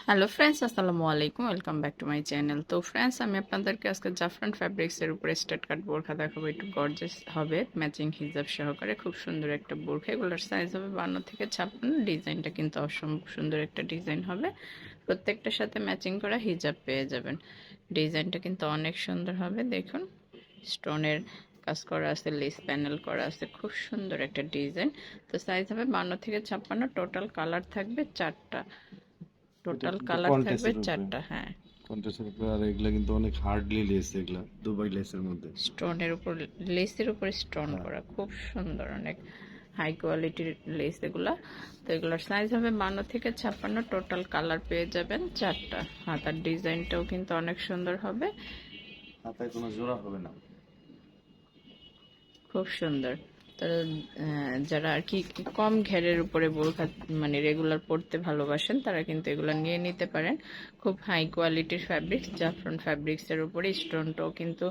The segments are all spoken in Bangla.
হ্যালো ফ্রেন্ডস, আসসালামু আলাইকুম। Welcome back to my channel. তো ফ্রেন্ডস, আমি আপনাদেরকে আজকে জাফরান ফ্যাব্রিক্সের উপরে স্ট্রেট কাট বোরখা দেখাবো। একটু গর্জিয়াস হবে, ম্যাচিং হিজাব সহকারে। খুব সুন্দর একটা বোরখা। এগুলোর সাইজ হবে 52 থেকে 56। ডিজাইনটা কিন্তু অসম্ভব সুন্দর একটা ডিজাইন হবে। প্রত্যেকটার সাথে ম্যাচিং করা হিজাব পেয়ে যাবেন। ডিজাইনটা কিন্তু অনেক সুন্দর হবে। দেখুন, স্টোনের কাজ করা আছে, লেস প্যানেল করা আছে। খুব সুন্দর একটা ডিজাইন। তো সাইজ হবে 52 থেকে 56। টোটাল কালার থাকবে 4টা। এটা টোটাল কিন্তু কালার থাকবে কন্টেস্টের উপরে 4টা। হ্যাঁ, কন্টেস্টের উপরে আর এগুলা কিন্তু অনেক হার্ডলি লেস, এগুলা দুবাই লেসের মধ্যে। স্টোনের উপর, লেসের উপর স্টোন হ্যাঁ, করা, খুব সুন্দর, অনেক হাই কোয়ালিটির লেস এগুলা। তো এগুলোর সাইজ হবে 52 থেকে 56। টোটাল কালার পেয়ে যাবেন 4টা। হাতার ডিজাইনটাও কিন্তু অনেক সুন্দর হবে, হাতায় কোনো জোড়া হবে না। খুব সুন্দর। তো যারা আর কি কম ঘেরের উপরে বোরখা মানে রেগুলার পরতে ভালোবাসেন, তারা কিন্তু এগুলো নিয়ে নিতে পারেন। খুব হাই কোয়ালিটির ফ্যাব্রিক্স, জাফরান ফ্যাব্রিক্সের উপরে স্টোনটাও কিন্তু,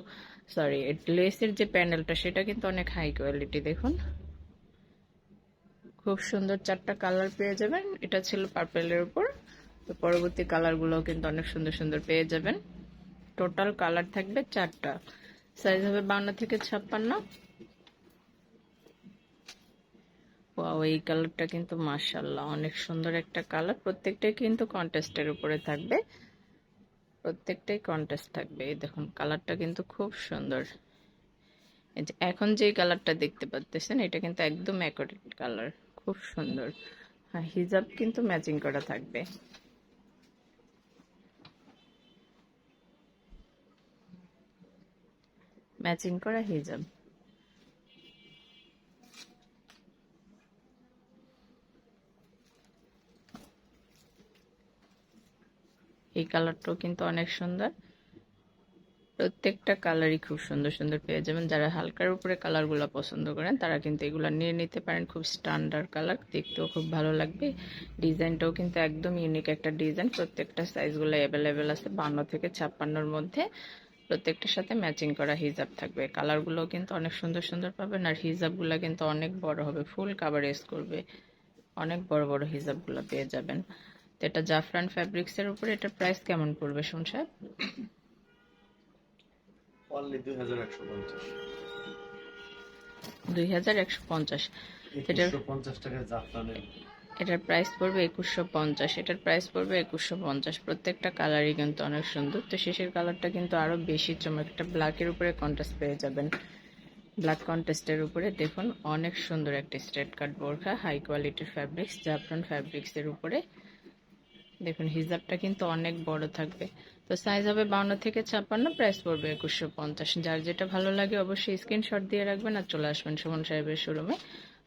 সরি, লেসের যে প্যানেলটা সেটা কিন্তু অনেক হাই কোয়ালিটি। দেখুন, খুব সুন্দর 4টা কালার পেয়ে যাবেন। এটা ছিল পার্পেলের উপর। তো পরবর্তী কালারগুলোও কিন্তু অনেক সুন্দর সুন্দর পেয়ে যাবেন। টোটাল কালার থাকবে 4টা। সাইজ হবে 52 থেকে 56। ওয়াও, এই কালারটা কিন্তু মাশাআল্লাহ অনেক সুন্দর একটা কালার। প্রত্যেকটাই কিন্তু কন্ট্রাস্টের উপরে থাকবে, প্রত্যেকটাই কন্ট্রাস্ট থাকবে। এই দেখুন, কালারটা কিন্তু খুব সুন্দর। এই যে এখন যে কালারটা দেখতে পাচ্ছেন, এটা কিন্তু একদম অ্যাকোরেট কালার, খুব সুন্দর। হ্যাঁ, হিজাব কিন্তু ম্যাচিং করা থাকবে। ম্যাচিং করা হিজাব। এই কালারটাও কিন্তু অনেক সুন্দর। প্রত্যেকটা কালারই খুব সুন্দর সুন্দর পেয়ে যাবেন। যারা হালকার উপরে কালারগুলো পছন্দ করেন, তারা কিন্তু এগুলো নিয়ে নিতে পারেন। খুব স্ট্যান্ডার্ড কালার, দেখতেও খুব ভালো লাগবে। ডিজাইনটাও কিন্তু একদম ইউনিক একটা ডিজাইন। প্রত্যেকটা সাইজগুলো অ্যাভেলেবেল আছে 52 থেকে 56-র মধ্যে। প্রত্যেকটার সাথে ম্যাচিং করা হিজাব থাকবে। কালারগুলোও কিন্তু অনেক সুন্দর সুন্দর পাবেন। আর হিজাবগুলো কিন্তু অনেক বড় হবে, ফুল কাভারেজ করবে। অনেক বড় বড় হিজাবগুলো পেয়ে যাবেন। তো এটা জাফরান ফ্যাব্রিক্সের উপরে। এটার প্রাইস কেমন পড়বে শুন সাহেব? অনলি 2150। 2150। এটার 2150 টাকায় জাফরানের। এটার প্রাইস পড়বে 2150। এটার প্রাইস পড়বে 2150। প্রত্যেকটা কালারই কিন্তু অনেক সুন্দর। তো শেষের কালারটা কিন্তু আরো বেশি চমক, একটা ব্ল্যাকের উপরে কন্ট্রাস্ট পেয়ে যাবেন। ব্ল্যাক কন্ট্রাস্টের উপরে দেখুন, অনেক সুন্দর একটা স্ট্রেট কাট বোরখা, হাই কোয়ালিটির ফ্যাব্রিক্স, জাফরান ফ্যাব্রিক্সের উপরে। দেখুন, হিজাবটা কিন্তু অনেক বড় থাকবে। তো সাইজ হবে 52 থেকে 56। প্রাইস পড়বে 2150। যার যেটা ভালো লাগে অবশ্যই স্ক্রিনশট দিয়ে রাখবেন আর চলে আসবেন সুমন সাহেবের শোরুমে।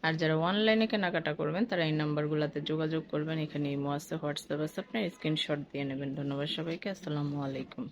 আর যারা অনলাইনে কেনাকাটা করবেন, তারা এই নাম্বারগুলোতে যোগাযোগ করবেন। এখানে ইমো আছে, হোয়াটসঅ্যাপ আছে, আপনার স্ক্রিনশট দিয়ে নেবেন। ধন্যবাদ সবাইকে। আসসালামু আলাইকুম।